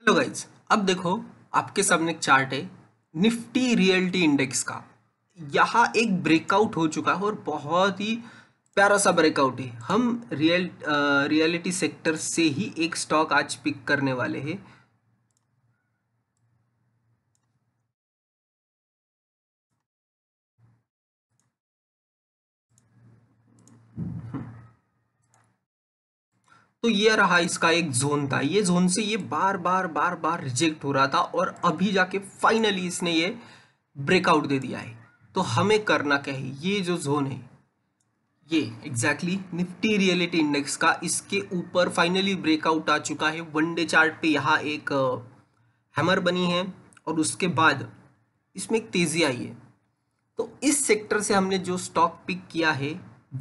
Hello guys, अब देखो आपके सामने एक चार्ट है निफ्टी रियल्टी इंडेक्स का। यहाँ एक ब्रेकआउट हो चुका है और बहुत ही प्यारा सा ब्रेकआउट है। हम रियलिटी सेक्टर से ही एक स्टॉक आज पिक करने वाले हैं। तो ये रहा इसका एक जोन था, ये जोन से ये बार बार रिजेक्ट हो रहा था और अभी जाके फाइनली इसने ये ब्रेकआउट दे दिया है। तो हमें करना क्या है, ये जो जोन है ये एग्जैक्टली निफ्टी रियलिटी इंडेक्स का इसके ऊपर फाइनली ब्रेकआउट आ चुका है। वन डे चार्ट पे यहाँ एक हैमर बनी है और उसके बाद इसमें एक तेजी आई है। तो इस सेक्टर से हमने जो स्टॉक पिक किया है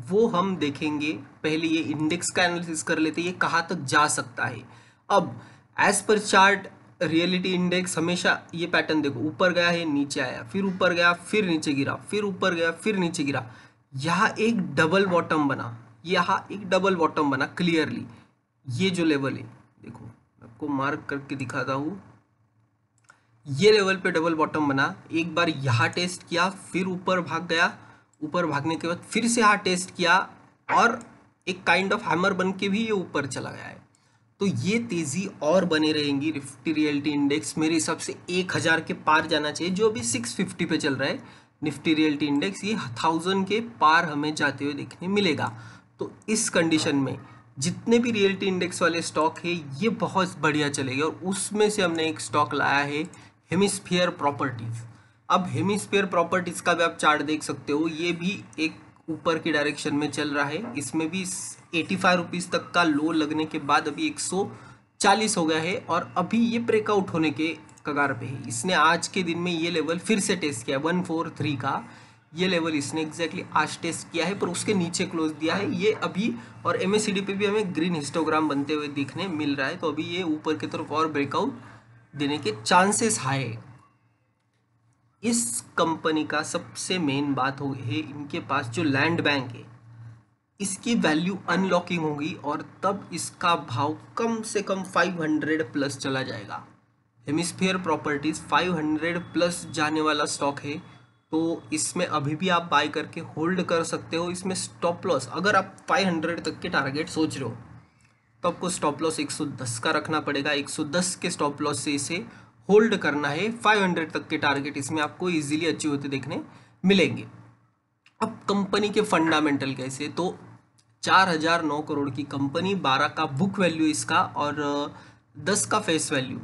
वो हम देखेंगे। पहले ये इंडेक्स का एनालिसिस कर लेते हैं, ये कहाँ तक जा सकता है। अब as per chart reality index हमेशा ये पैटर्न देखो, ऊपर गया है नीचे आया, फिर ऊपर गया फिर नीचे गिरा, फिर ऊपर गया फिर नीचे गिरा। यहाँ एक डबल बॉटम बना, यहाँ एक डबल बॉटम बना क्लियरली। ये जो लेवल है देखो, मैं आपको मार्क करके दिखाता हूँ। ये लेवल पे डबल बॉटम बना, एक बार यहाँ टेस्ट किया फिर ऊपर भाग गया, ऊपर भागने के बाद फिर से यहाँ टेस्ट किया और एक काइंड ऑफ हैमर बन के भी ये ऊपर चला गया है। तो ये तेजी और बने रहेंगी। निफ्टी रियल्टी इंडेक्स मेरे हिसाब से 1000 के पार जाना चाहिए, जो अभी 650 पे चल रहा है। निफ्टी रियल्टी इंडेक्स ये 1000 के पार हमें जाते हुए देखने मिलेगा। तो इस कंडीशन में जितने भी रियल्टी इंडेक्स वाले स्टॉक है ये बहुत बढ़िया चलेंगे और उसमें से हमने एक स्टॉक लाया है हेमिस्फीयर प्रॉपर्टीज। अब हेमिस्फीयर प्रॉपर्टीज का भी आप चार्ट देख सकते हो, ये भी एक ऊपर की डायरेक्शन में चल रहा है। इसमें भी 85 रुपीज़ तक का लो लगने के बाद अभी 140 हो गया है और अभी ये ब्रेकआउट होने के कगार पे है। इसने आज के दिन में ये लेवल फिर से टेस्ट किया 143 का। ये लेवल इसने एग्जैक्टली आज टेस्ट किया है पर उसके नीचे क्लोज दिया है ये अभी। और एमएसीडी पे भी हमें ग्रीन हिस्टोग्राम बनते हुए दिखने मिल रहा है। तो अभी ये ऊपर की तरफ और ब्रेकआउट देने के चांसेस हाई है। इस कंपनी का सबसे मेन बात हो है, इनके पास जो लैंड बैंक है इसकी वैल्यू अनलॉकिंग होगी और तब इसका भाव कम से कम 500 प्लस चला जाएगा। हेमिस्फीयर प्रॉपर्टीज 500 प्लस जाने वाला स्टॉक है। तो इसमें अभी भी आप बाय करके होल्ड कर सकते हो। इसमें स्टॉप लॉस अगर आप 500 तक के टारगेट सोच रहे हो तो आपको स्टॉप लॉस 110 का रखना पड़ेगा। 110 के स्टॉप लॉस से इसे होल्ड करना है। 500 तक के टारगेट इसमें आपको इजीली अचीव होते देखने मिलेंगे। अब कंपनी के फंडामेंटल कैसे, तो 4009 करोड़ की कंपनी, 12 का बुक वैल्यू इसका और 10 का फेस वैल्यू।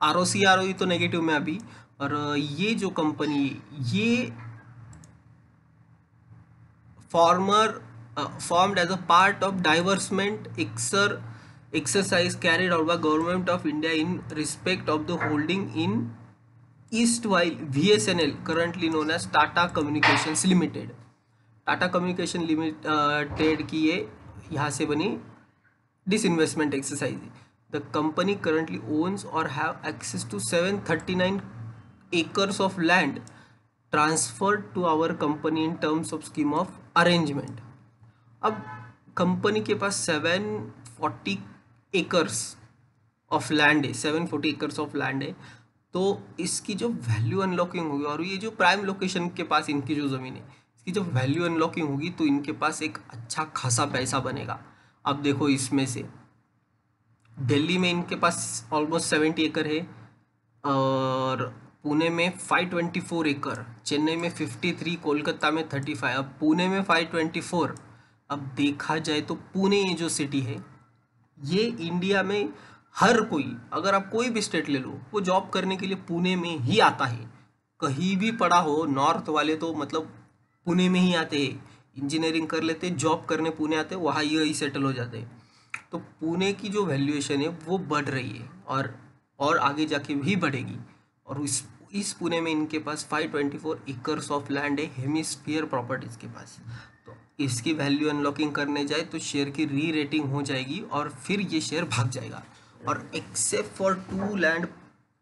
आरओसी आरओई तो नेगेटिव में अभी। और ये जो कंपनी ये farmer formed as a part of divestment exercise carried out by Government of India in respect of the holding in Eastwhile VSNL, currently known as Tata Communications Limited। Tata communication limited की ये यहाँ से बनी disinvestment exercise. The company currently owns और have access to 739 acres of land transferred to our company in terms of scheme of arrangement। अब company के पास 740 acres of land है, 740 acres of land है। तो इसकी जो वैल्यू अनलॉकिंग होगी और ये जो प्राइम लोकेशन के पास इनकी जो ज़मीन है इसकी जो वैल्यू अनलॉकिंग होगी तो इनके पास एक अच्छा खासा पैसा बनेगा। अब देखो इसमें से दिल्ली में इनके पास ऑलमोस्ट 70 एकड़ है और पुणे में 524 एकड़, चेन्नई में 53, कोलकाता में 35। अब पुणे में 524। अब देखा जाए तो पुणे ये जो सिटी है ये इंडिया में हर कोई, अगर आप कोई भी स्टेट ले लो, वो जॉब करने के लिए पुणे में ही आता है। कहीं भी पड़ा हो, नॉर्थ वाले तो मतलब पुणे में ही आते हैं, इंजीनियरिंग कर लेते हैं, जॉब करने पुणे आते हैं, वहाँ यही सेटल हो जाते हैं। तो पुणे की जो वैल्यूएशन है वो बढ़ रही है और आगे जाके भी बढ़ेगी। और इस पुणे में इनके पास 524 एकर्स ऑफ लैंड है हेमिस्फीयर प्रॉपर्टीज के पास। तो इसकी वैल्यू अनलॉकिंग करने जाए तो शेयर की री रेटिंग हो जाएगी और फिर ये शेयर भाग जाएगा। और except for 2 land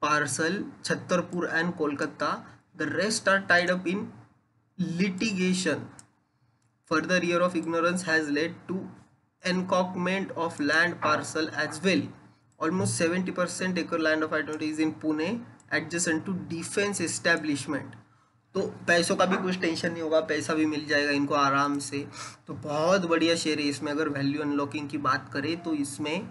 parcel Chhatarpur and Kolkata, the rest are tied up in litigation। Further year of ignorance has led to encroachment of land parcel as well। Almost 70% acre land of I-20 is in Pune adjacent to defense establishment. तो पैसों का भी कुछ tension नहीं होगा, पैसा भी मिल जाएगा इनको आराम से। तो बहुत बढ़िया शेयर है। इसमें अगर वैल्यू अनलॉकिंग की बात करें तो इसमें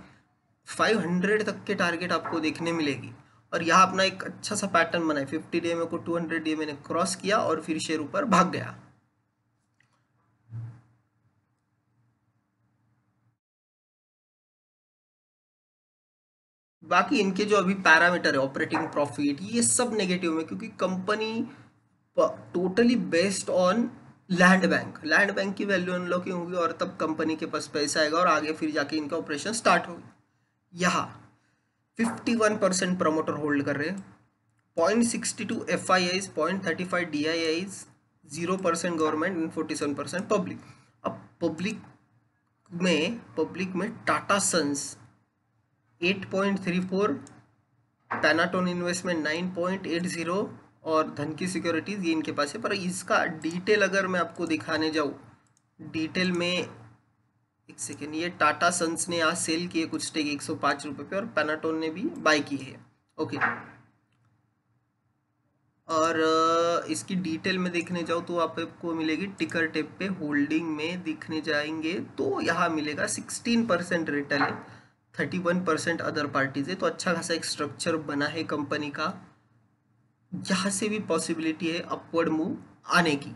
500 तक के टारगेट आपको देखने मिलेगी। और यहाँ अपना एक अच्छा सा पैटर्न बना है। 50 डे में को 200 डे मैंने क्रॉस किया और फिर शेयर ऊपर भाग गया। बाकी इनके जो अभी पैरामीटर है, ऑपरेटिंग प्रॉफिट, ये सब नेगेटिव में, क्योंकि company totally based on land bank की वैल्यू अनलॉकिंग होगी और तब कंपनी के पास पैसा आएगा और आगे फिर जाके इनका ऑपरेशन स्टार्ट होगी। यहाँ 51% प्रमोटर होल्ड कर रहे हैं, 0.62 FIIs, 0.35 DIIs, 0% government and 47% public. अब पब्लिक में टाटा सन्स 8.34, पैनाटोन इन्वेस्टमेंट 9.80 और धन की सिक्योरिटीज ये इनके पास है। पर इसका डिटेल अगर मैं आपको दिखाने जाऊँ डिटेल में, एक सेकेंड, ये टाटा सन्स ने आज सेल किए कुछ स्टेक 105 रुपये पे और पैनाटोन ने भी बाय की है। ओके, और इसकी डिटेल में देखने जाओ तो आपको मिलेगी टिकर टेप पे होल्डिंग में दिखने जाएंगे तो यहाँ मिलेगा 16% रिटेल है, 31% अदर पार्टीज है। तो अच्छा खासा एक स्ट्रक्चर बना है कंपनी का। यहाँ से भी पॉसिबिलिटी है अपवर्ड मूव आने की।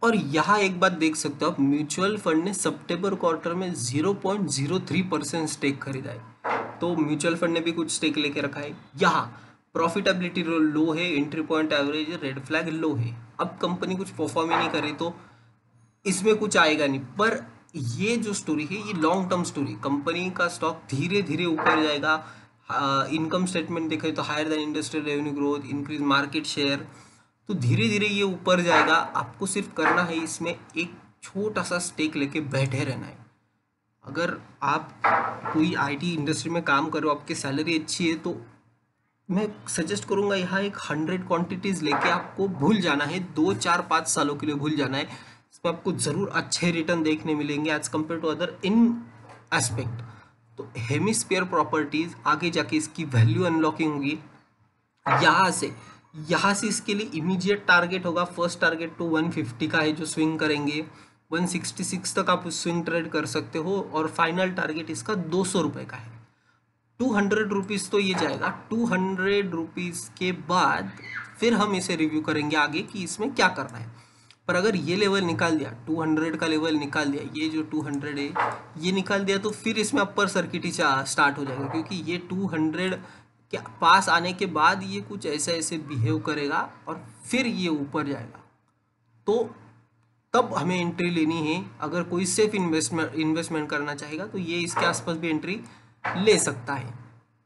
और यहाँ एक बात देख सकते हो आप, म्यूचुअल फंड ने सितंबर क्वार्टर में 0.03% स्टेक खरीदा है। तो म्यूचुअल फंड ने भी कुछ स्टेक लेके रखा है। यहाँ प्रॉफिटेबिलिटी लो है, entry point average, red flag low है। अब कंपनी कुछ परफॉर्म ही नहीं करे तो इसमें कुछ आएगा नहीं। पर ये जो स्टोरी है ये लॉन्ग टर्म स्टोरी, कंपनी का स्टॉक धीरे धीरे ऊपर जाएगा। इनकम स्टेटमेंट देखें तो higher than industrial revenue growth, increase market share, तो धीरे धीरे ये ऊपर जाएगा। आपको सिर्फ करना है इसमें एक छोटा सा स्टेक लेके बैठे रहना है। अगर आप कोई IT इंडस्ट्री में काम करो, आपकी सैलरी अच्छी है, तो मैं सजेस्ट करूंगा यहाँ एक 100 क्वांटिटीज लेके आपको भूल जाना है, 2 4 5 सालों के लिए भूल जाना है। इसमें आपको जरूर अच्छे रिटर्न देखने मिलेंगे as compared to other in aspect. तो हेमिस्फीयर प्रॉपर्टीज आगे जाके इसकी वैल्यू अनलॉकिंग होगी। यहाँ से इसके लिए इमीडिएट टारगेट होगा, फर्स्ट टारगेट तो 150 का है जो स्विंग करेंगे, 166 तक आप स्विंग ट्रेड कर सकते हो और फाइनल टारगेट इसका 200 रुपये का है। 200 रुपीज़ तो ये जाएगा। 200 रुपीज़ के बाद फिर हम इसे रिव्यू करेंगे आगे कि इसमें क्या करना है। पर अगर ये लेवल निकाल दिया, 200 का लेवल निकाल दिया, ये जो 200 है ये निकाल दिया, तो फिर इसमें अपर सर्किट ही स्टार्ट हो जाएगा, क्योंकि ये 200 के पास आने के बाद ये कुछ ऐसे बिहेव करेगा और फिर ये ऊपर जाएगा। तो तब हमें एंट्री लेनी है। अगर कोई सेफ इन्वेस्टमेंट करना चाहेगा तो ये इसके आसपास भी एंट्री ले सकता है।